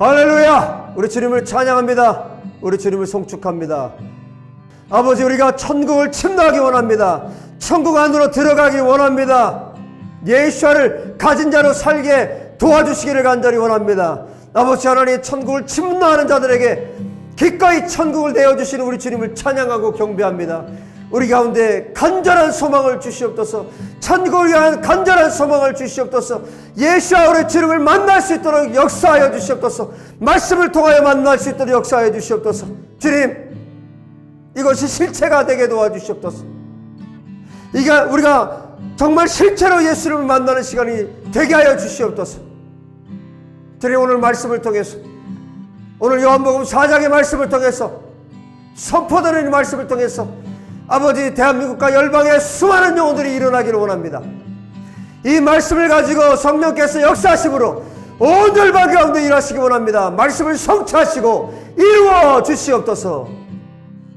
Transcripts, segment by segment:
할렐루야! 우리 주님을 찬양합니다. 우리 주님을 송축합니다. 아버지, 우리가 천국을 침노하기 원합니다. 천국 안으로 들어가기 원합니다. 예수를 가진 자로 살게 도와주시기를 간절히 원합니다. 아버지 하나님, 천국을 침노하는 자들에게 기꺼이 천국을 내어주시는 우리 주님을 찬양하고 경배합니다. 우리 가운데 간절한 소망을 주시옵소서. 천국을 위한 간절한 소망을 주시옵소서. 예수와 우리 주님을 만날 수 있도록 역사하여 주시옵소서. 말씀을 통하여 만날 수 있도록 역사하여 주시옵소서. 주님, 이것이 실체가 되게 도와주시옵소서. 이게 우리가 정말 실체로 예수를 만나는 시간이 되게 하여 주시옵소서. 주님, 오늘 말씀을 통해서, 오늘 요한복음 4장의 말씀을 통해서, 선포되는 말씀을 통해서 아버지, 대한민국과 열방의 수많은 영혼들이 일어나기를 원합니다. 이 말씀을 가지고 성령께서 역사하심으로 온 열방 가운데 일하시기 원합니다. 말씀을 성취하시고 이루어 주시옵소서.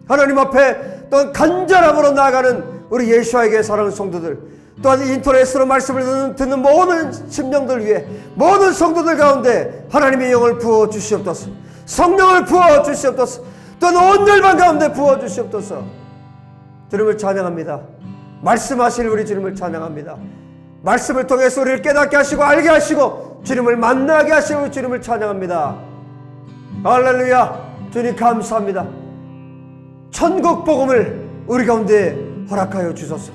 하나님 앞에 또한 간절함으로 나아가는 우리 예수와에게 사랑하는 성도들, 또한 인터넷으로 말씀을 듣는 모든 심령들 위해, 모든 성도들 가운데 하나님의 영을 부어 주시옵소서. 성령을 부어 주시옵소서. 또한 온 열방 가운데 부어 주시옵소서. 주님을 찬양합니다. 말씀하실 우리 주님을 찬양합니다. 말씀을 통해서 우리를 깨닫게 하시고 알게 하시고 주님을 만나게 하시는 우리 주님을 찬양합니다. 할렐루야. 주님 감사합니다. 천국 복음을 우리 가운데 허락하여 주소서.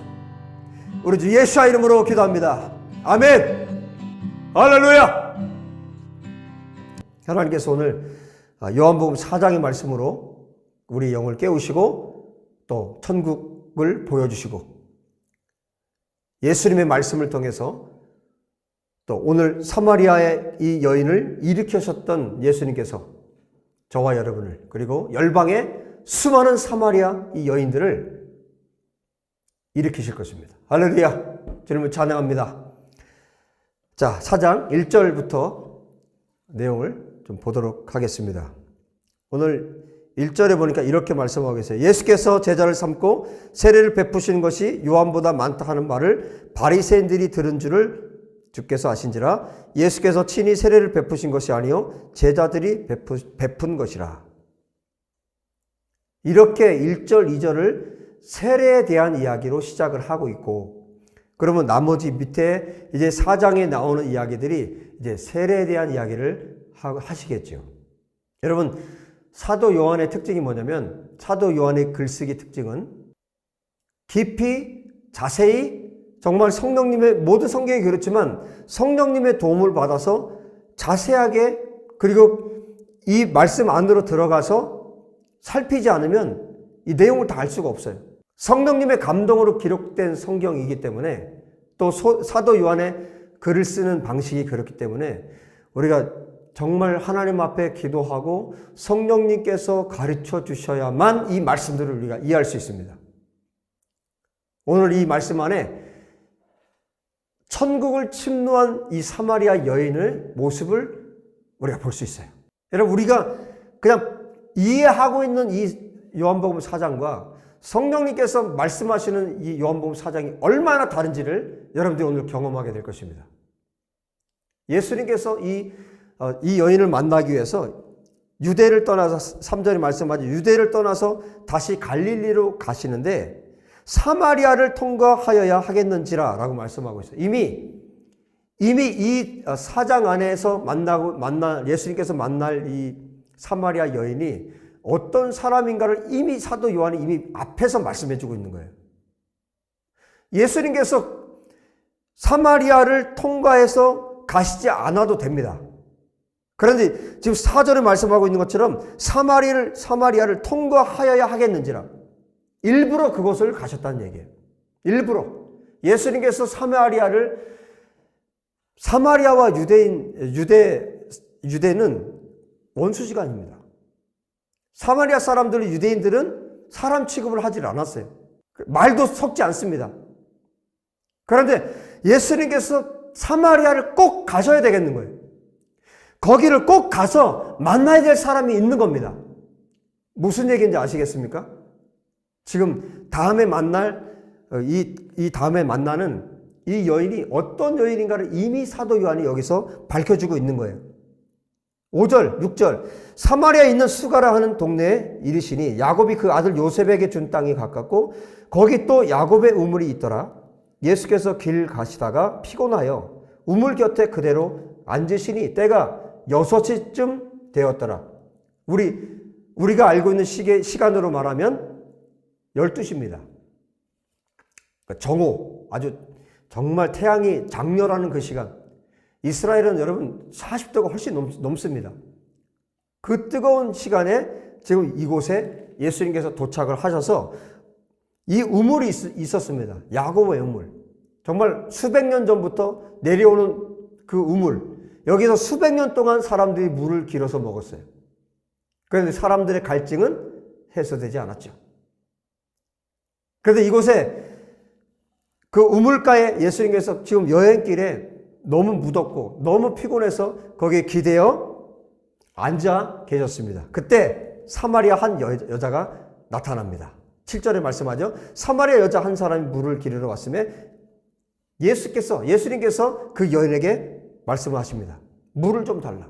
우리 주 예수와 이름으로 기도합니다. 아멘. 할렐루야. 하나님께서 오늘 요한복음 4장의 말씀으로 우리 영을 깨우시고 또 천국을 보여주시고 예수님의 말씀을 통해서 또 오늘 사마리아의 이 여인을 일으키셨던 예수님께서 저와 여러분을, 그리고 열방의 수많은 사마리아 이 여인들을 일으키실 것입니다. 할렐루야. 주님을 찬양합니다. 자, 4장 1절부터 내용을 좀 보도록 하겠습니다. 오늘 1절에 보니까 이렇게 말씀하고 계세요. 예수께서 제자를 삼고 세례를 베푸시는 것이 요한보다 많다 하는 말을 바리새인들이 들은 줄을 주께서 아신지라. 예수께서 친히 세례를 베푸신 것이 아니요 제자들이 베푼 것이라. 이렇게 1절, 2절을 세례에 대한 이야기로 시작을 하고 있고, 그러면 나머지 밑에 이제 4장에 나오는 이야기들이 이제 세례에 대한 이야기를 하시겠죠. 여러분, 사도 요한의 특징이 뭐냐면, 사도 요한의 글쓰기 특징은 깊이 자세히 정말 성령님의, 모든 성경이 그렇지만 성령님의 도움을 받아서 자세하게, 그리고 이 말씀 안으로 들어가서 살피지 않으면 이 내용을 다 알 수가 없어요. 성령님의 감동으로 기록된 성경이기 때문에, 또 사도 요한의 글을 쓰는 방식이 그렇기 때문에 우리가 정말 하나님 앞에 기도하고 성령님께서 가르쳐 주셔야만 이 말씀들을 우리가 이해할 수 있습니다. 오늘 이 말씀 안에 천국을 침노한 이 사마리아 여인의 모습을 우리가 볼 수 있어요. 여러분, 우리가 그냥 이해하고 있는 이 요한복음 4장과 성령님께서 말씀하시는 이 요한복음 4장이 얼마나 다른지를 여러분들이 오늘 경험하게 될 것입니다. 예수님께서 이 여인을 만나기 위해서 유대를 떠나서, 3절에 말씀하죠. 유대를 떠나서 다시 갈릴리로 가시는데 사마리아를 통과하여야 하겠는지라 라고 말씀하고 있어요. 이미 이 4장 안에서 예수님께서 만날 이 사마리아 여인이 어떤 사람인가를 이미 사도 요한이 이미 앞에서 말씀해 주고 있는 거예요. 예수님께서 사마리아를 통과해서 가시지 않아도 됩니다. 그런데 지금 4절에 말씀하고 있는 것처럼 사마리아를 통과하여야 하겠는지라. 일부러 그곳을 가셨다는 얘기예요. 일부러. 예수님께서 사마리아와 유대는 원수지간입니다. 사마리아 사람들은, 유대인들은 사람 취급을 하질 않았어요. 말도 섞지 않습니다. 그런데 예수님께서 사마리아를 꼭 가셔야 되겠는 거예요. 거기를 꼭 가서 만나야 될 사람이 있는 겁니다. 무슨 얘기인지 아시겠습니까? 지금 다음에 다음에 만나는 이 여인이 어떤 여인인가를 이미 사도 요한이 여기서 밝혀주고 있는 거예요. 5절, 6절. 사마리아에 있는 수가라 하는 동네에 이르시니 야곱이 그 아들 요셉에게 준 땅이 가깝고 거기 또 야곱의 우물이 있더라. 예수께서 길 가시다가 피곤하여 우물 곁에 그대로 앉으시니 때가 6시쯤 되었더라. 우리가 알고 있는 시간으로 말하면 12시입니다. 정오, 아주 정말 태양이 장렬하는 그 시간. 이스라엘은 여러분 40도가 훨씬 넘습니다. 그 뜨거운 시간에 지금 이곳에 예수님께서 도착을 하셔서 이 우물이 있었습니다. 야곱의 우물. 정말 수백 년 전부터 내려오는 그 우물. 여기서 수백 년 동안 사람들이 물을 길어서 먹었어요. 그런데 사람들의 갈증은 해소되지 않았죠. 그런데 이곳에 그 우물가에 예수님께서 지금 여행길에 너무 무덥고 너무 피곤해서 거기에 기대어 앉아 계셨습니다. 그때 사마리아 한 여자가 나타납니다. 7절에 말씀하죠. 사마리아 여자 한 사람이 물을 기르러 왔음에 예수님께서 그 여인에게 말씀을 하십니다. 물을 좀 달라.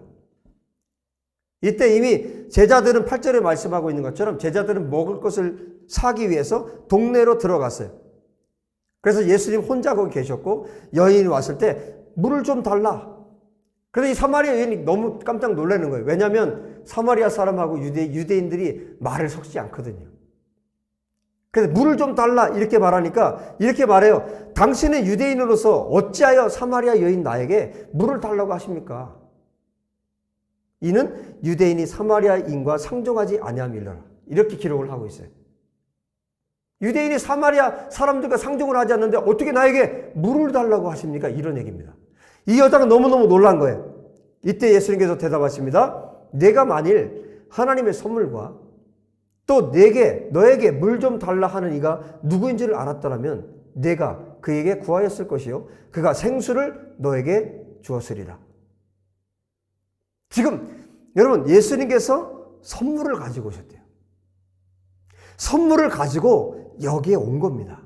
이때 이미 제자들은 8절에 말씀하고 있는 것처럼 제자들은 먹을 것을 사기 위해서 동네로 들어갔어요. 그래서 예수님 혼자 거기 계셨고 여인이 왔을 때 물을 좀 달라. 그래서 이 사마리아 여인이 너무 깜짝 놀라는 거예요. 왜냐하면 사마리아 사람하고 유대인들이 말을 섞지 않거든요. 그래서 물을 좀 달라 이렇게 말하니까 이렇게 말해요. 당신은 유대인으로서 어찌하여 사마리아 여인 나에게 물을 달라고 하십니까? 이는 유대인이 사마리아인과 상종하지 아니함이라. 이렇게 기록을 하고 있어요. 유대인이 사마리아 사람들과 상종을 하지 않는데 어떻게 나에게 물을 달라고 하십니까? 이런 얘기입니다. 이 여자가 너무너무 놀란 거예요. 이때 예수님께서 대답하십니다. 내가 만일 하나님의 선물과 또 너에게 물 좀 달라 하는 이가 누구인지를 알았더라면 내가 그에게 구하였을 것이요 그가 생수를 너에게 주었으리라. 지금 여러분 예수님께서 선물을 가지고 오셨대요. 선물을 가지고 여기에 온 겁니다.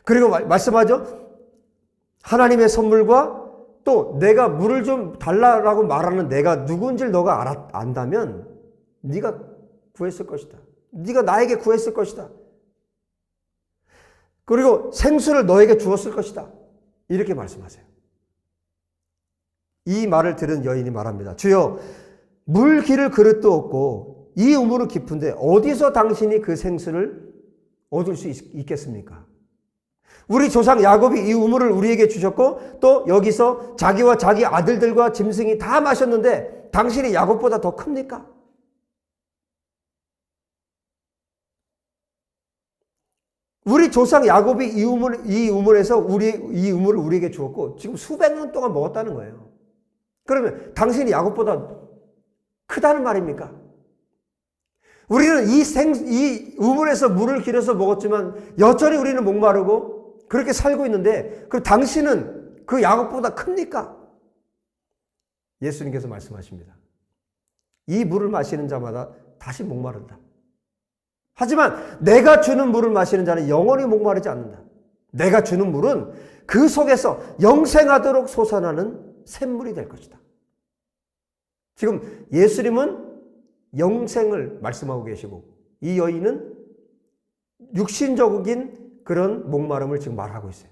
그리고 말씀하죠. 하나님의 선물과 또 내가 물을 좀 달라라고 말하는 내가 누군지를 너가 안다면 네가 구했을 것이다. 네가 나에게 구했을 것이다. 그리고 생수를 너에게 주었을 것이다. 이렇게 말씀하세요. 이 말을 들은 여인이 말합니다. 주여, 물 기를 그릇도 없고 이 우물은 깊은데 어디서 당신이 그 생수를 얻을 수 있겠습니까? 우리 조상 야곱이 이 우물을 우리에게 주셨고 또 여기서 자기와 자기 아들들과 짐승이 다 마셨는데 당신이 야곱보다 더 큽니까? 우리 조상 야곱이 이 우물에서 이 우물을 우리에게 주었고 지금 수백 년 동안 먹었다는 거예요. 그러면 당신이 야곱보다 크다는 말입니까? 우리는 이 우물에서 물을 길어서 먹었지만 여전히 우리는 목마르고 그렇게 살고 있는데 그럼 당신은 그 야곱보다 큽니까? 예수님께서 말씀하십니다. 이 물을 마시는 자마다 다시 목마른다. 하지만 내가 주는 물을 마시는 자는 영원히 목마르지 않는다. 내가 주는 물은 그 속에서 영생하도록 솟아나는 샘물이 될 것이다. 지금 예수님은 영생을 말씀하고 계시고 이 여인은 육신적인 그런 목마름을 지금 말하고 있어요.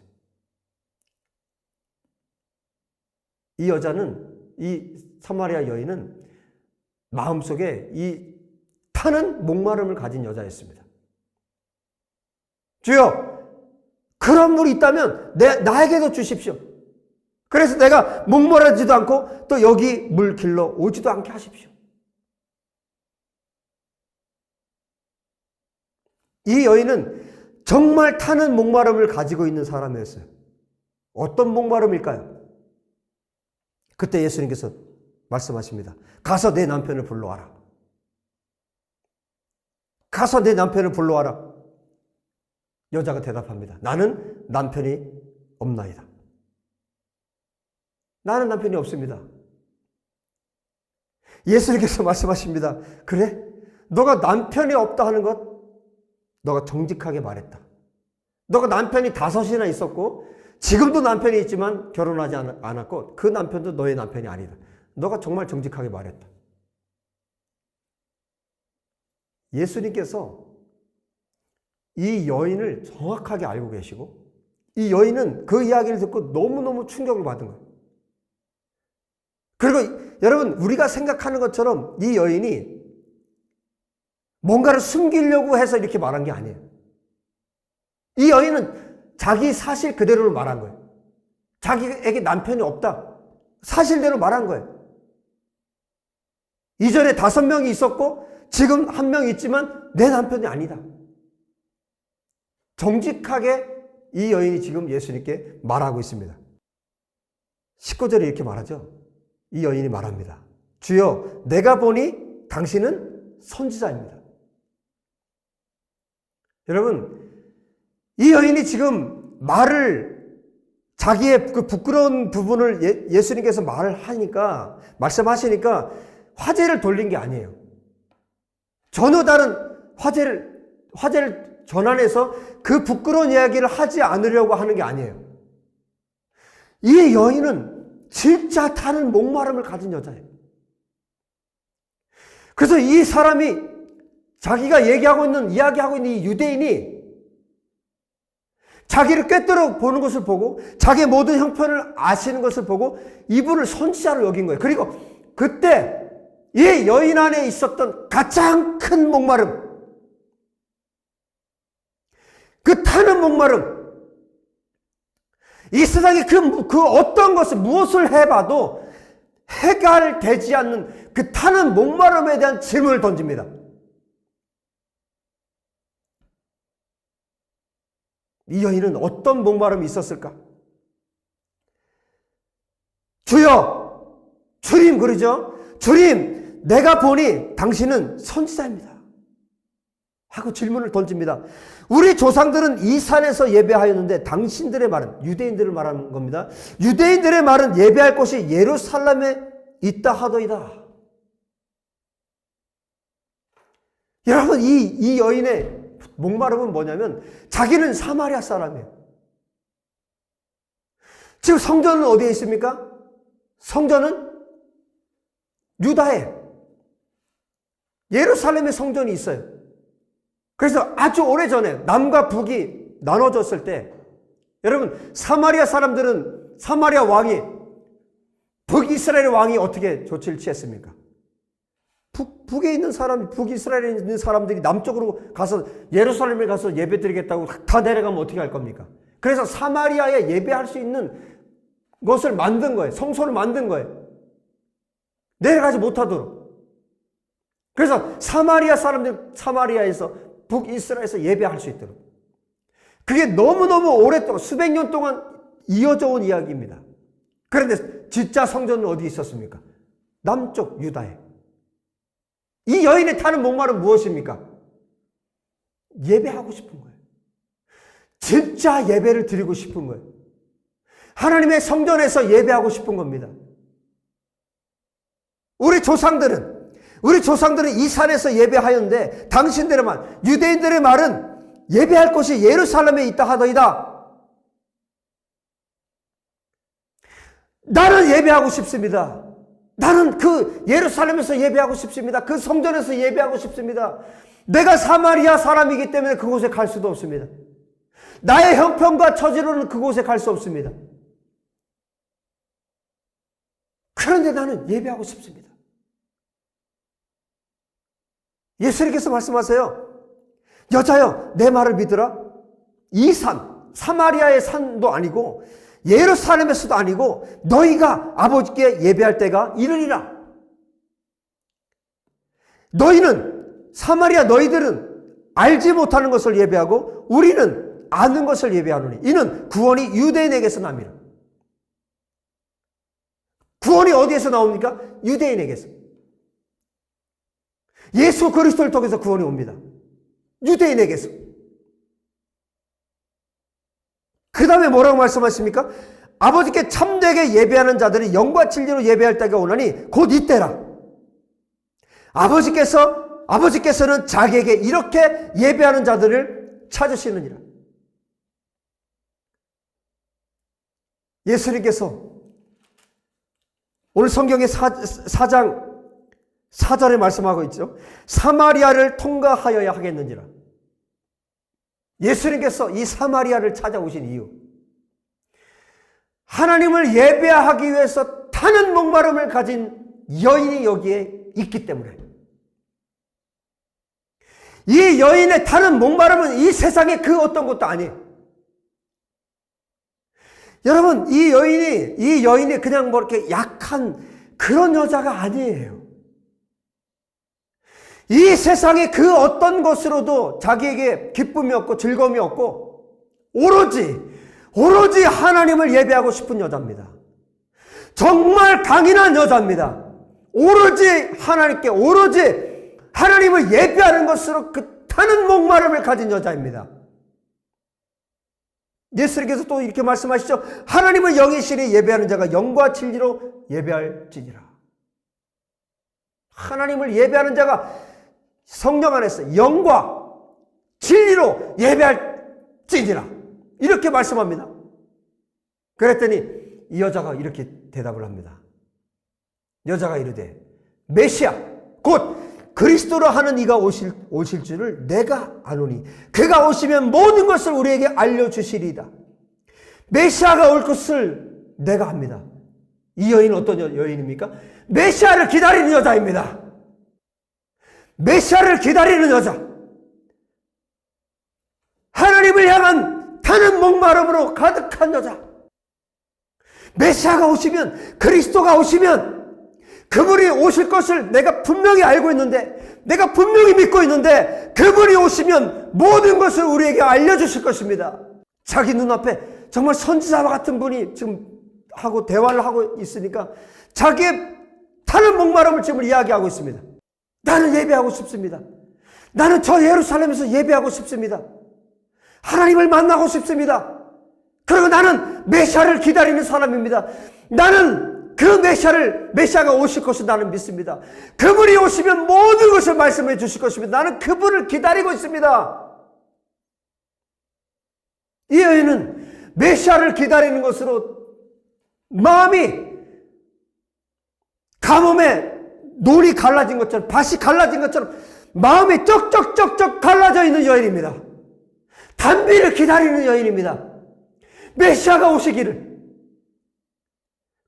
이 여자는, 이 사마리아 여인은 마음속에 이 타는 목마름을 가진 여자였습니다. 주여, 그런 물이 있다면 나에게도 주십시오. 그래서 내가 목마르지도 않고 또 여기 물 길러 오지도 않게 하십시오. 이 여인은 정말 타는 목마름을 가지고 있는 사람이었어요. 어떤 목마름일까요? 그때 예수님께서 말씀하십니다. 가서 내 남편을 불러와라. 가서 내 남편을 불러와라. 여자가 대답합니다. 나는 남편이 없나이다. 나는 남편이 없습니다. 예수님께서 말씀하십니다. 그래? 너가 남편이 없다 하는 것 너가 정직하게 말했다. 너가 남편이 5이나 있었고 지금도 남편이 있지만 결혼하지 않았고 그 남편도 너의 남편이 아니다. 너가 정말 정직하게 말했다. 예수님께서 이 여인을 정확하게 알고 계시고 이 여인은 그 이야기를 듣고 너무너무 충격을 받은 거예요. 그리고 여러분, 우리가 생각하는 것처럼 이 여인이 뭔가를 숨기려고 해서 이렇게 말한 게 아니에요. 이 여인은 자기 사실 그대로를 말한 거예요. 자기에게 남편이 없다. 사실대로 말한 거예요. 이전에 5명이 있었고 지금 1명 있지만 내 남편이 아니다. 정직하게 이 여인이 지금 예수님께 말하고 있습니다. 19절에 이렇게 말하죠. 이 여인이 말합니다. 주여, 내가 보니 당신은 선지자입니다. 여러분, 이 여인이 지금 자기의 그 부끄러운 부분을 예수님께서 말씀하시니까 화제를 돌린 게 아니에요. 전혀 다른 화제를 전환해서 그 부끄러운 이야기를 하지 않으려고 하는 게 아니에요. 이 여인은 진짜 타는 목마름을 가진 여자예요. 그래서 이 사람이 자기가 이야기하고 있는 이 유대인이 자기를 꿰뚫어 보는 것을 보고 자기의 모든 형편을 아시는 것을 보고 이분을 선지자로 여긴 거예요. 그리고 그때 이 여인 안에 있었던 가장 큰 목마름, 그 타는 목마름, 이 세상에 그 어떤 것을 무엇을 해봐도 해결되지 않는 그 타는 목마름에 대한 질문을 던집니다. 이 여인은 어떤 목마름이 있었을까? 주여, 주님, 그러죠? 주님, 내가 보니 당신은 선지자입니다. 하고 질문을 던집니다. 우리 조상들은 이 산에서 예배하였는데 당신들의 말은, 유대인들을 말하는 겁니다. 유대인들의 말은 예배할 곳이 예루살렘에 있다 하더이다. 여러분, 이 여인의 목마름은 뭐냐면 자기는 사마리아 사람이에요. 지금 성전은 어디에 있습니까? 성전은 유다에, 예루살렘에 성전이 있어요. 그래서 아주 오래전에 남과 북이 나눠졌을 때 여러분, 사마리아 사람들은 사마리아 왕이 북이스라엘 왕이 어떻게 조치를 취했습니까? 북에 있는 북이스라엘에 있는 사람들이 남쪽으로 가서 예루살렘에 가서 예배 드리겠다고 다 내려가면 어떻게 할 겁니까? 그래서 사마리아에 예배할 수 있는 것을 만든 거예요. 성소를 만든 거예요. 내려가지 못하도록. 그래서 사마리아에서 북이스라엘에서 예배할 수 있도록. 그게 너무너무 오랫동안 수백 년 동안 이어져 온 이야기입니다. 그런데 진짜 성전은 어디 있었습니까? 남쪽 유다에. 이 여인의 타는 목마름은 무엇입니까? 예배하고 싶은 거예요. 진짜 예배를 드리고 싶은 거예요. 하나님의 성전에서 예배하고 싶은 겁니다. 우리 조상들은 이 산에서 예배하였는데 당신들의 말, 유대인들의 말은 예배할 곳이 예루살렘에 있다 하더이다. 나는 예배하고 싶습니다. 나는 그 예루살렘에서 예배하고 싶습니다. 그 성전에서 예배하고 싶습니다. 내가 사마리아 사람이기 때문에 그곳에 갈 수도 없습니다. 나의 형편과 처지로는 그곳에 갈 수 없습니다. 그런데 나는 예배하고 싶습니다. 예수님께서 말씀하세요. 여자여, 내 말을 믿으라. 이 산, 사마리아의 산도 아니고 예루살렘에서도 아니고 너희가 아버지께 예배할 때가 이르리라. 너희들은 알지 못하는 것을 예배하고 우리는 아는 것을 예배하노니 이는 구원이 유대인에게서 납니다. 구원이 어디에서 나옵니까? 유대인에게서. 예수 그리스도를 통해서 구원이 옵니다. 유대인에게서. 그 다음에 뭐라고 말씀하십니까? 아버지께 참되게 예배하는 자들이 영과 진리로 예배할 때가 오나니 곧 이때라. 아버지께서는 자기에게 이렇게 예배하는 자들을 찾으시느니라. 예수님께서 오늘 성경의 4장 4절에 말씀하고 있죠. 사마리아를 통과하여야 하겠는지라. 예수님께서 이 사마리아를 찾아오신 이유, 하나님을 예배하기 위해서 타는 목마름을 가진 여인이 여기에 있기 때문에, 이 여인의 타는 목마름은 이 세상의 그 어떤 것도 아니에요. 여러분, 이 여인이 그냥 뭐 이렇게 약한 그런 여자가 아니에요. 이 세상의 그 어떤 것으로도 자기에게 기쁨이 없고 즐거움이 없고 오로지 하나님을 예배하고 싶은 여자입니다. 정말 강인한 여자입니다. 오로지 하나님을 예배하는 것으로 그 타는 목마름을 가진 여자입니다. 예수님께서 또 이렇게 말씀하시죠. 하나님을 영이시니 예배하는 자가 영과 진리로 예배할지니라. 하나님을 예배하는 자가 성령 안에서 영과 진리로 예배할지니라. 이렇게 말씀합니다. 그랬더니 이 여자가 이렇게 대답을 합니다. 여자가 이르되 메시아 곧 그리스도로 하는 이가 오실 줄을 내가 아노니 그가 오시면 모든 것을 우리에게 알려주시리이다. 메시아가 올 것을 내가 합니다. 이 여인은 어떤 여인입니까? 메시아를 기다리는 여자입니다. 메시아를 기다리는 여자, 하나님을 향한 타는 목마름으로 가득한 여자. 메시아가 오시면, 그리스도가 오시면 그분이 오실 것을 내가 분명히 알고 있는데, 내가 분명히 믿고 있는데, 그분이 오시면 모든 것을 우리에게 알려주실 것입니다. 자기 눈앞에 정말 선지자와 같은 분이 지금 대화를 하고 있으니까 자기의 타는 목마름을 지금 이야기하고 있습니다. 나는 예배하고 싶습니다. 나는 저 예루살렘에서 예배하고 싶습니다. 하나님을 만나고 싶습니다. 그리고 나는 메시아를 기다리는 사람입니다. 나는 그 메시아가 오실 것을 나는 믿습니다. 그분이 오시면 모든 것을 말씀해 주실 것입니다. 나는 그분을 기다리고 있습니다. 이 여인은 메시아를 기다리는 것으로 마음이 가뭄에 눈이 갈라진 것처럼, 밭이 갈라진 것처럼 마음이 쩍쩍쩍쩍 갈라져 있는 여인입니다. 단비를 기다리는 여인입니다. 메시아가 오시기를,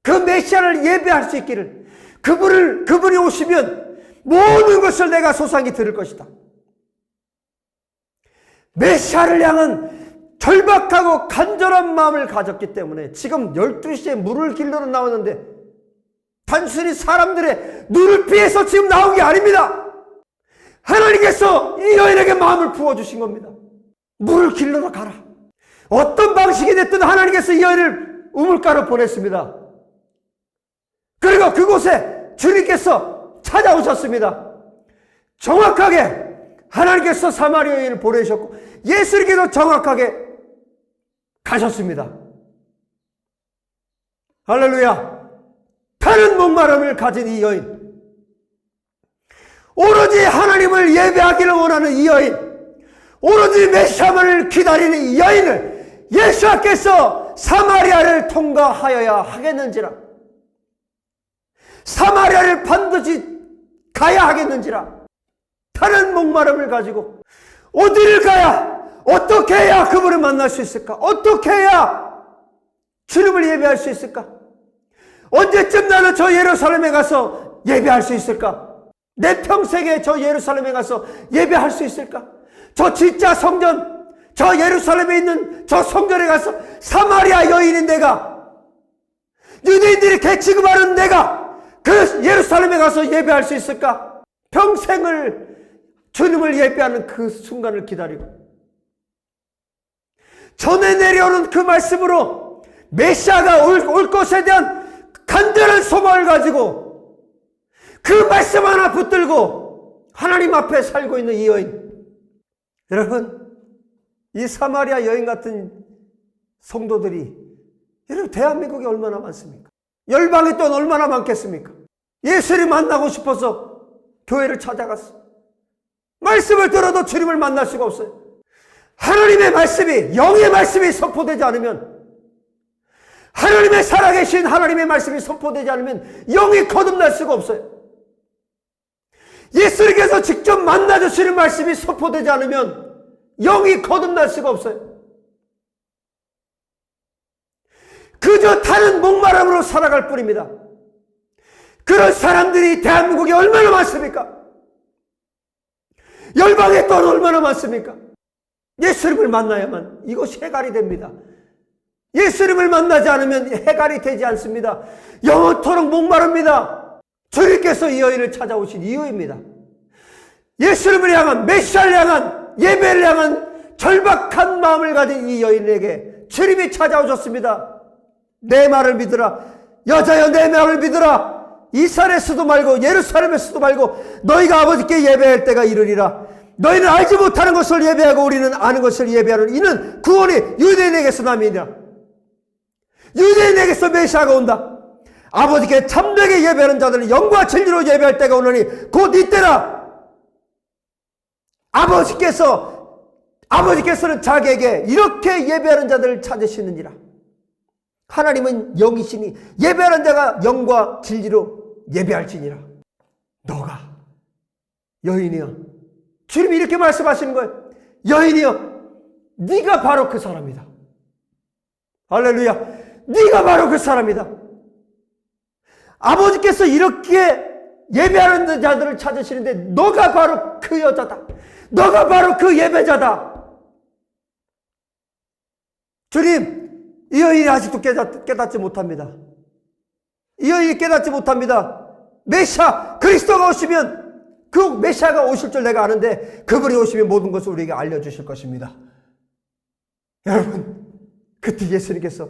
그 메시아를 예배할 수 있기를, 그분이 오시면 모든 것을 내가 소상히 들을 것이다. 메시아를 향한 절박하고 간절한 마음을 가졌기 때문에 지금 12시에 물을 길러러 나왔는데 단순히 사람들의 눈을 피해서 지금 나온 게 아닙니다. 하나님께서 이 여인에게 마음을 부어주신 겁니다. 물을 길러러 가라. 어떤 방식이 됐든 하나님께서 이 여인을 우물가로 보냈습니다. 그리고 그곳에 주님께서 찾아오셨습니다. 정확하게 하나님께서 사마리아 여인을 보내셨고 예수님께서 정확하게 가셨습니다. 할렐루야. 타는 목마름을 가진 이 여인, 오로지 하나님을 예배하기를 원하는 이 여인, 오로지 메시아를 기다리는 이 여인을 예수께서 사마리아를 통과하여야 하겠는지라, 사마리아를 반드시 가야 하겠는지라, 타는 목마름을 가지고 어디를 가야, 어떻게 해야 그분을 만날 수 있을까? 어떻게 해야 주님을 예배할 수 있을까? 언제쯤 나는 저 예루살렘에 가서 예배할 수 있을까? 내 평생에 저 예루살렘에 가서 예배할 수 있을까? 저 진짜 성전, 저 예루살렘에 있는 저 성전에 가서 사마리아 여인인 내가, 유대인들이 개취급하는 내가 그 예루살렘에 가서 예배할 수 있을까? 평생을 주님을 예배하는 그 순간을 기다리고 전에 내려오는 그 말씀으로 메시아가 올 것에 대한 간절한 소망을 가지고 그 말씀 하나 붙들고 하나님 앞에 살고 있는 이 여인, 여러분, 이 사마리아 여인 같은 성도들이 여러분 대한민국에 얼마나 많습니까? 열방의 돈 얼마나 많겠습니까? 예수를 만나고 싶어서 교회를 찾아갔어. 말씀을 들어도 주님을 만날 수가 없어요. 하나님의 말씀이, 영의 말씀이 선포되지 않으면, 하나님의 살아계신 하나님의 말씀이 선포되지 않으면 영이 거듭날 수가 없어요. 예수님께서 직접 만나주시는 말씀이 선포되지 않으면 영이 거듭날 수가 없어요. 그저 타는 목마름으로 살아갈 뿐입니다. 그런 사람들이 대한민국에 얼마나 많습니까? 열방에 또한 얼마나 많습니까? 예수님을 만나야만 이것이 해갈이 됩니다. 예수님을 만나지 않으면 해갈이 되지 않습니다. 영원토록 목마릅니다. 주님께서 이 여인을 찾아오신 이유입니다. 예수님을 향한, 메시아를 향한, 예배를 향한 절박한 마음을 가진 이 여인에게 주님이 찾아오셨습니다. 내 말을 믿으라. 여자여, 내 말을 믿으라. 이스라엘에서도 말고 예루살렘에서도 말고 너희가 아버지께 예배할 때가 이르리라. 너희는 알지 못하는 것을 예배하고 우리는 아는 것을 예배하는 이는 구원이 유대인에게서 남이니라. 유대인에게서 메시아가 온다. 아버지께 참되게 예배하는 자들은 영과 진리로 예배할 때가 오느니 곧 이때라. 아버지께서는 자기에게 이렇게 예배하는 자들을 찾으시느니라. 하나님은 영이시니 예배하는 자가 영과 진리로 예배할지니라. 너가 여인이여, 주님이 이렇게 말씀하시는 거예요. 여인이여, 네가 바로 그 사람이다. 할렐루야. 네가 바로 그 사람이다. 아버지께서 이렇게 예배하는 자들을 찾으시는데 너가 바로 그 여자다. 너가 바로 그 예배자다. 주님, 이 여인이 아직도 깨닫지 못합니다. 이 여인이 깨닫지 못합니다. 메시아 그리스도가 오시면, 그 메시아가 오실 줄 내가 아는데 그분이 오시면 모든 것을 우리에게 알려주실 것입니다. 여러분, 그때 예수님께서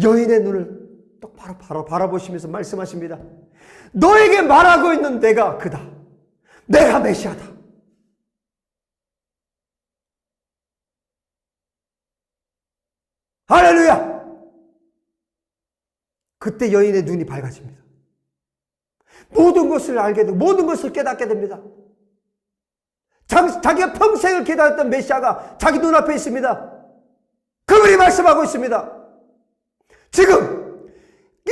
여인의 눈을 똑바로 바라보시면서 말씀하십니다. 너에게 말하고 있는 내가 그다. 내가 메시아다. 할렐루야. 그때 여인의 눈이 밝아집니다. 모든 것을 알게 되고 모든 것을 깨닫게 됩니다. 자기가 평생을 기다렸던 메시아가 자기 눈앞에 있습니다. 그분이 말씀하고 있습니다. 지금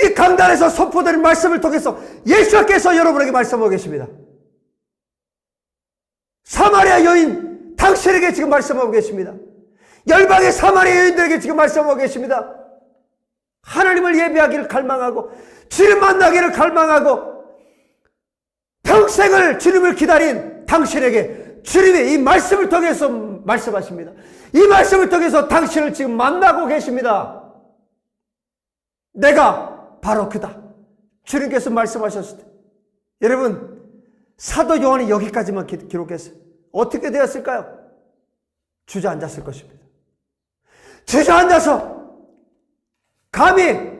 이 강단에서 선포되는 말씀을 통해서 예수께서 여러분에게 말씀하고 계십니다. 사마리아 여인 당신에게 지금 말씀하고 계십니다. 열방의 사마리아 여인들에게 지금 말씀하고 계십니다. 하나님을 예배하기를 갈망하고 주님 만나기를 갈망하고 평생을 주님을 기다린 당신에게 주님이 이 말씀을 통해서 말씀하십니다. 이 말씀을 통해서 당신을 지금 만나고 계십니다. 내가 바로 그다. 주님께서 말씀하셨을 때, 여러분, 사도 요한이 여기까지만 기록했어요. 어떻게 되었을까요? 주저앉았을 것입니다. 주저앉아서 감히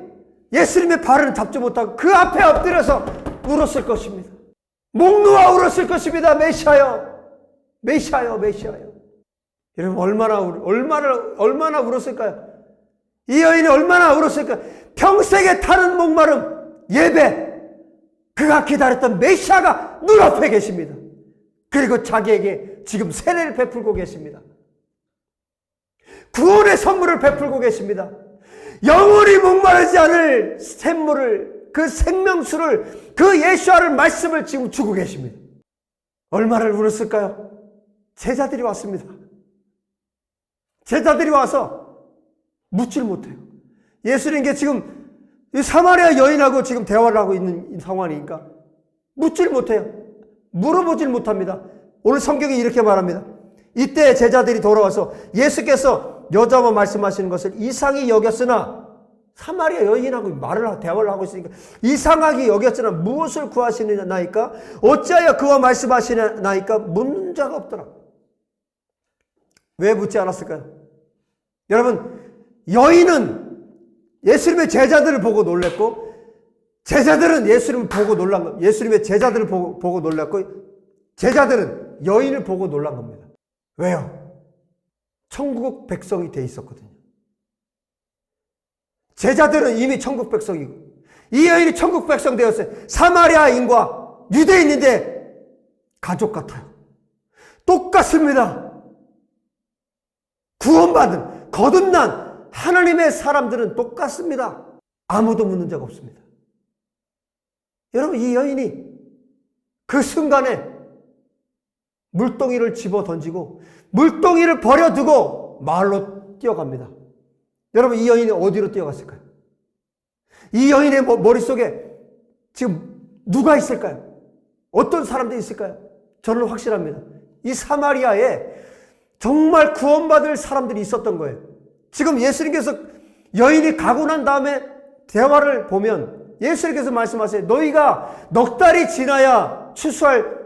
예수님의 발을 잡지 못하고 그 앞에 엎드려서 울었을 것입니다. 목 놓아 울었을 것입니다. 메시아요, 메시아요, 메시아요. 여러분, 얼마나 울었을까요? 이 여인이 얼마나 울었을까요? 평생에 타는 목마름, 예배, 그가 기다렸던 메시아가 눈앞에 계십니다. 그리고 자기에게 지금 세례를 베풀고 계십니다. 구원의 선물을 베풀고 계십니다. 영원히 목마르지 않을 샘물을, 그 생명수를, 그 예수와를 말씀을 지금 주고 계십니다. 얼마를 울었을까요? 제자들이 왔습니다. 제자들이 와서 묻질 못해요. 예수님께 지금 이 사마리아 여인하고 지금 대화를 하고 있는 상황이니까 묻질 못해요. 물어보질 못합니다. 오늘 성경이 이렇게 말합니다. 이때 제자들이 돌아와서 예수께서 여자와 말씀하시는 것을 이상히 여겼으나, 사마리아 여인하고 대화를 하고 있으니까 이상하게 여겼으나 무엇을 구하시느냐니까, 어찌하여 그와 말씀하시나이까 묻는 자가 없더라. 왜 묻지 않았을까요? 여러분, 여인은 예수님의 제자들을 보고 놀랐고, 제자들은 예수님을 보고 놀란 겁니다. 예수님의 제자들을 보고 놀랐고, 제자들은 여인을 보고 놀란 겁니다. 왜요? 천국 백성이 돼 있었거든요. 제자들은 이미 천국 백성이고, 이 여인이 천국 백성 되었어요. 사마리아인과 유대인인데 가족 같아요. 똑같습니다. 구원받은, 거듭난 하나님의 사람들은 똑같습니다. 아무도 묻는 적 없습니다. 여러분, 이 여인이 그 순간에 물동이를 집어 던지고 물동이를 버려두고 마을로 뛰어갑니다. 여러분, 이 여인이 어디로 뛰어갔을까요? 이 여인의 머릿속에 지금 누가 있을까요? 어떤 사람들이 있을까요? 저는 확실합니다. 이 사마리아에 정말 구원받을 사람들이 있었던 거예요. 지금 예수님께서 여인이 가고 난 다음에 대화를 보면 예수님께서 말씀하세요. 너희가 넉 달이 지나야 추수할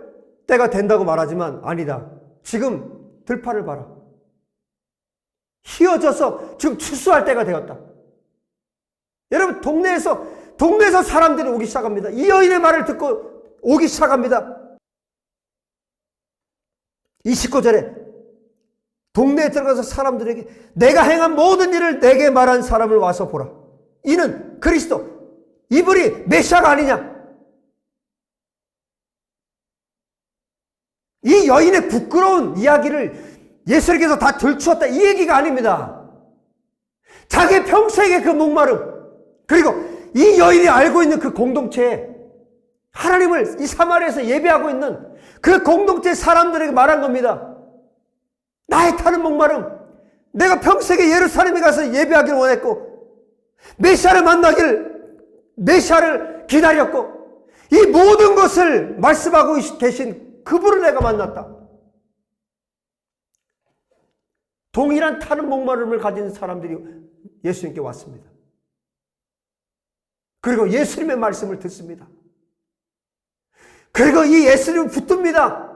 때가 된다고 말하지만 아니다. 지금 들판을 봐라. 휘어져서 지금 추수할 때가 되었다. 여러분, 동네에서 사람들이 오기 시작합니다. 이 여인의 말을 듣고 오기 시작합니다. 29절에 동네에 들어가서 사람들에게 내가 행한 모든 일을 내게 말한 사람을 와서 보라. 이는 그리스도, 이분이 메시아가 아니냐. 이 여인의 부끄러운 이야기를 예수님께서 다 들추었다, 이 얘기가 아닙니다. 자기 평생의 그 목마름, 그리고 이 여인이 알고 있는 그 공동체에 하나님을 이 사마리아에서 예배하고 있는 그 공동체 사람들에게 말한 겁니다. 나의 타는 목마름, 내가 평생에 예루살렘에 가서 예배하기를 원했고 메시아를 기다렸고 이 모든 것을 말씀하고 계신 그분을 내가 만났다. 동일한 타는 목마름을 가진 사람들이 예수님께 왔습니다. 그리고 예수님의 말씀을 듣습니다. 그리고 이 예수님을 붙듭니다.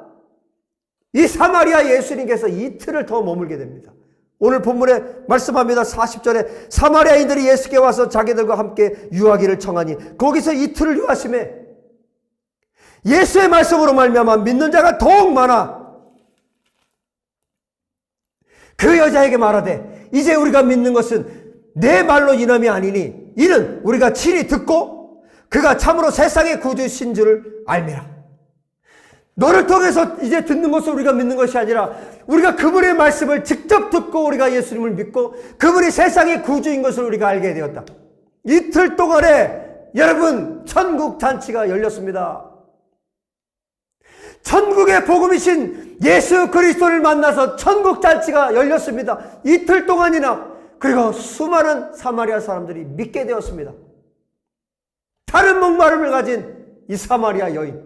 이 사마리아 예수님께서 이틀을 더 머물게 됩니다. 오늘 본문에 말씀합니다. 40절에 사마리아인들이 예수께 와서 자기들과 함께 유하기를 청하니 거기서 이틀을 유하심에 예수의 말씀으로 말미암아 믿는 자가 더욱 많아 그 여자에게 말하되 이제 우리가 믿는 것은 내 말로 인함이 아니니 이는 우리가 친히 듣고 그가 참으로 세상의 구주신 줄을 알미라. 너를 통해서 이제 듣는 것을 우리가 믿는 것이 아니라 우리가 그분의 말씀을 직접 듣고 우리가 예수님을 믿고 그분이 세상의 구주인 것을 우리가 알게 되었다. 이틀 동안에 여러분 천국 잔치가 열렸습니다. 천국의 복음이신 예수 그리스도를 만나서 천국 잔치가 열렸습니다. 이틀 동안이나. 그리고 수많은 사마리아 사람들이 믿게 되었습니다. 다른 목마름을 가진 이 사마리아 여인,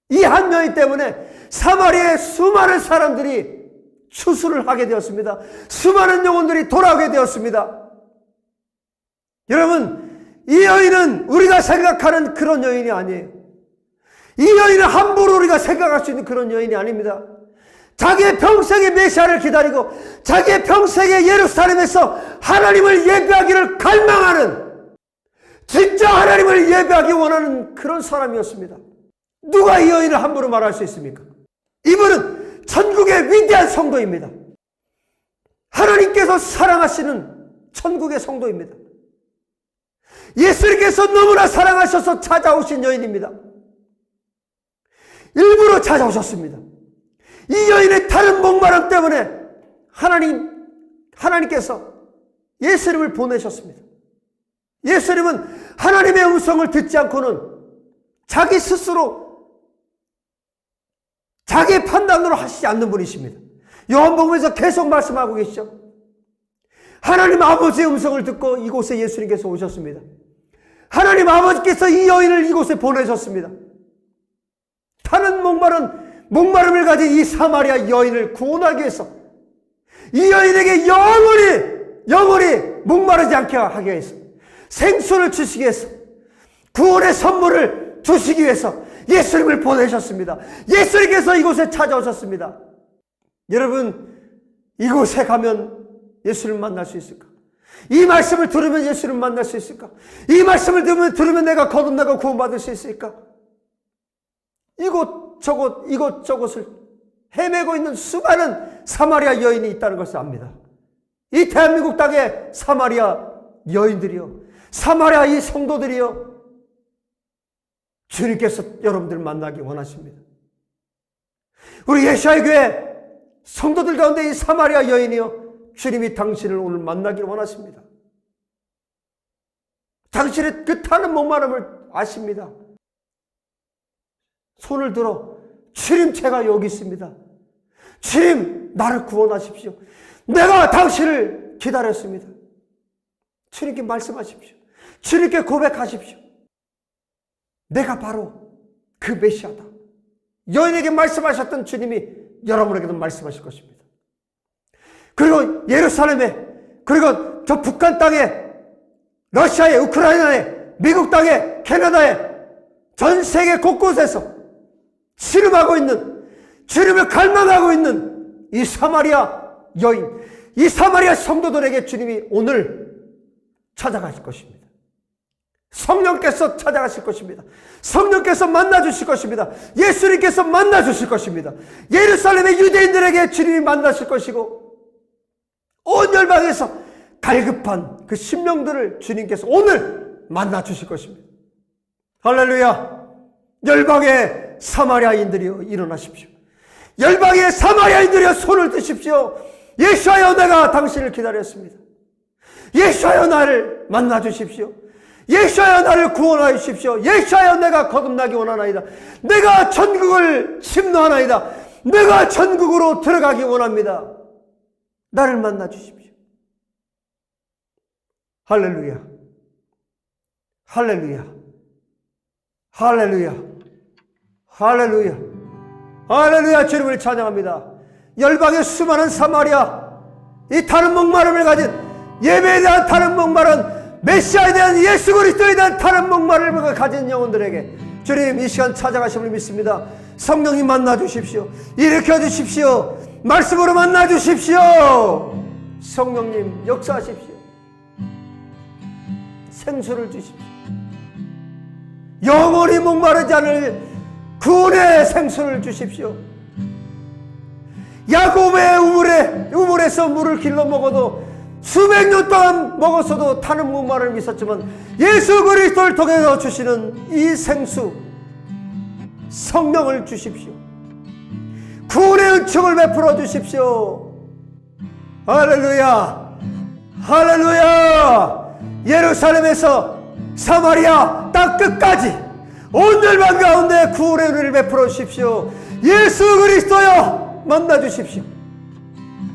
이 한 여인 때문에 사마리아의 수많은 사람들이 추수를 하게 되었습니다. 수많은 영혼들이 돌아오게 되었습니다. 여러분, 이 여인은 우리가 생각하는 그런 여인이 아니에요. 이 여인은 함부로 우리가 생각할 수 있는 그런 여인이 아닙니다. 자기의 평생의 메시아를 기다리고 자기의 평생의 예루살렘에서 하나님을 예배하기를 갈망하는, 진짜 하나님을 예배하기 원하는 그런 사람이었습니다. 누가 이 여인을 함부로 말할 수 있습니까? 이분은 천국의 위대한 성도입니다. 하나님께서 사랑하시는 천국의 성도입니다. 예수님께서 너무나 사랑하셔서 찾아오신 여인입니다. 일부러 찾아오셨습니다. 이 여인의 다른 목마름 때문에 하나님께서 예수님을 보내셨습니다. 예수님은 하나님의 음성을 듣지 않고는 자기 스스로 자기의 판단으로 하시지 않는 분이십니다. 요한복음에서 계속 말씀하고 계시죠. 하나님 아버지의 음성을 듣고 이곳에 예수님께서 오셨습니다. 하나님 아버지께서 이 여인을 이곳에 보내셨습니다. 타는 목마름을 가진 이 사마리아 여인을 구원하기 위해서, 이 여인에게 영원히 목마르지 않게 하기 위해서, 생수를 주시기 위해서, 구원의 선물을 주시기 위해서 예수님을 보내셨습니다. 예수님께서 이곳에 찾아오셨습니다. 여러분, 이곳에 가면 예수님을 만날 수 있을까? 이 말씀을 들으면 예수님을 만날 수 있을까? 이 말씀을 들으면 내가 거듭나고 구원받을 수 있을까? 이곳저곳을 헤매고 있는 수많은 사마리아 여인이 있다는 것을 압니다. 이 대한민국 땅에 사마리아 여인들이요, 사마리아 이 성도들이요, 주님께서 여러분들을 만나기 원하십니다. 우리 예수의 교회 성도들 가운데 이 사마리아 여인이요, 주님이 당신을 오늘 만나기를 원하십니다. 당신의 그 타는 목마름을 아십니다. 손을 들어 주님 제가 여기 있습니다. 주님 나를 구원하십시오. 내가 당신을 기다렸습니다. 주님께 말씀하십시오. 주님께 고백하십시오. 내가 바로 그 메시아다. 여인에게 말씀하셨던 주님이 여러분에게도 말씀하실 것입니다. 그리고 예루살렘에, 그리고 저 북한 땅에, 러시아에, 우크라이나에, 미국 땅에, 캐나다에, 전 세계 곳곳에서 씨름하고 있는, 주님을 갈망하고 있는 이 사마리아 여인, 이 사마리아 성도들에게 주님이 오늘 찾아가실 것입니다. 성령께서 찾아가실 것입니다. 성령께서 만나주실 것입니다. 예수님께서 만나주실 것입니다. 예루살렘의 유대인들에게 주님이 만나실 것이고, 온 열방에서 갈급한 그 심령들을 주님께서 오늘 만나주실 것입니다. 할렐루야. 열방의 사마리아인들이여 일어나십시오. 열방의 사마리아인들이여 손을 드십시오. 예수하여 내가 당신을 기다렸습니다. 예수하여 나를 만나주십시오. 예수하여 나를 구원하여 주십시오. 예수하여 내가 거듭나기 원하나이다. 내가 천국을 침노하나이다. 내가 천국으로 들어가기 원합니다. 나를 만나주십시오. 할렐루야. 할렐루야. 할렐루야. 할렐루야. 할렐루야. 주님을 찬양합니다. 열방의 수많은 사마리아, 이 타는 목마름을 가진, 예배에 대한 타는 목마른, 메시아에 대한, 예수 그리스도에 대한 타는 목마름을 가진 영혼들에게 주님 이 시간 찾아가심을 믿습니다. 성령님 만나 주십시오. 일으켜 주십시오. 말씀으로 만나 주십시오. 성령님 역사하십시오. 생수를 주십시오. 영원히 목마르지 않을 구원의 생수를 주십시오. 야곱의 우물에서 물을 길러 먹어도 수백 년 동안 먹었어도 타는 목마름이 있었지만, 예수 그리스도를 통해서 주시는 이 생수 성령을 주십시오. 구원의 은총을 베풀어 주십시오. 할렐루야. 할렐루야. 예루살렘에서 사마리아 땅 끝까지 온 열방 가운데 구원의 은혜를 베풀어 주십시오. 예수 그리스도여 만나 주십시오.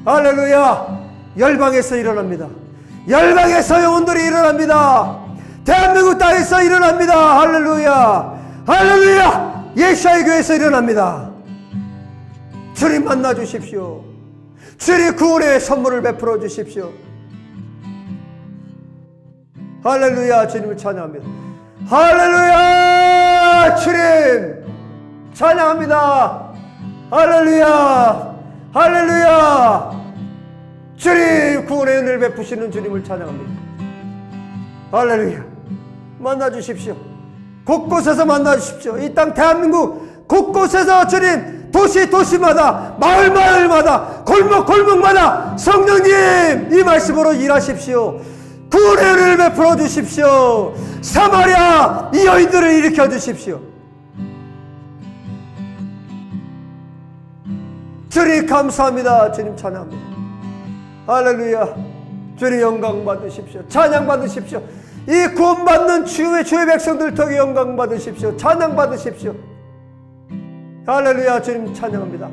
할렐루야. 열방에서 일어납니다. 열방에서 영혼들이 일어납니다. 대한민국 땅에서 일어납니다. 할렐루야. 할렐루야. 예수의 교회에서 일어납니다. 주님 만나 주십시오. 주님 구원의 선물을 베풀어 주십시오. 할렐루야. 주님을 찬양합니다. 할렐루야. 주님 찬양합니다. 할렐루야. 할렐루야. 주님 구원의 은혜를 베푸시는 주님을 찬양합니다. 할렐루야. 만나 주십시오. 곳곳에서 만나 주십시오. 이 땅 대한민국 곳곳에서 주님, 도시마다, 마을마다, 골목마다 성령님 이 말씀으로 일하십시오. 구원의 은혜를 베풀어 주십시오. 사마리아 이 여인들을 일으켜 주십시오. 주님 감사합니다. 주님 찬양합니다. 할렐루야. 주님 영광 받으십시오. 찬양 받으십시오. 이 구원받는 주의 백성들 통해 영광 받으십시오. 찬양 받으십시오. 할렐루야. 주님 찬양합니다.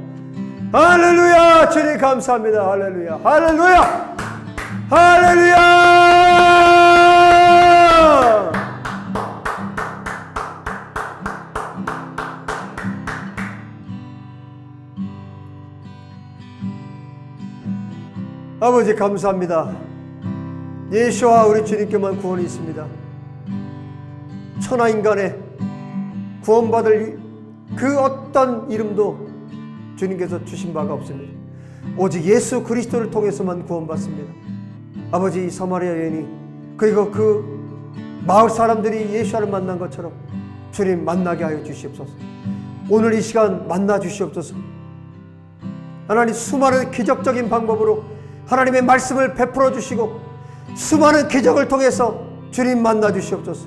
할렐루야. 주님 감사합니다. 할렐루야. 할렐루야. 할렐루야. 아버지 감사합니다. 예수와 우리 주님께만 구원이 있습니다. 천하인간의 구원받을 그 어떤 이름도 주님께서 주신 바가 없습니다. 오직 예수 그리스도를 통해서만 구원받습니다. 아버지, 이 사마리아 여인이, 그리고 그 마을 사람들이 예수를 만난 것처럼 주님 만나게 하여 주시옵소서. 오늘 이 시간 만나 주시옵소서. 하나님, 수많은 기적적인 방법으로 하나님의 말씀을 베풀어 주시고 수많은 기적을 통해서 주님 만나 주시옵소서.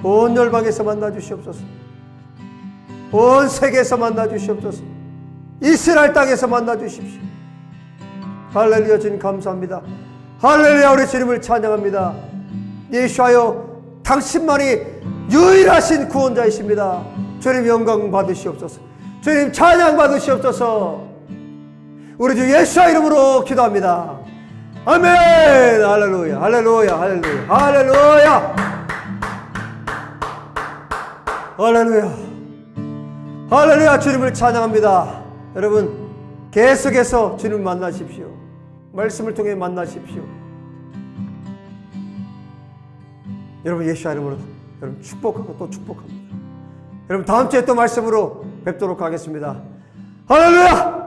온 열방에서 만나 주시옵소서. 온 세계에서 만나 주시옵소서. 이스라엘 땅에서 만나 주십시오. 할렐루야. 주님 감사합니다. 할렐루야. 우리 주님을 찬양합니다. 예수하여 당신만이 유일하신 구원자이십니다. 주님 영광 받으시옵소서. 주님 찬양 받으시옵소서. 우리 주 예수의 이름으로 기도합니다. 아멘. 할렐루야, 할렐루야, 할렐루야, 할렐루야, 할렐루야, 할렐루야. 주님을 찬양합니다. 여러분 계속해서 주님 만나십시오. 말씀을 통해 만나십시오. 여러분 예수의 이름으로 여러분 축복하고 또 축복합니다. 여러분 다음 주에 또 말씀으로 뵙도록 하겠습니다. 할렐루야.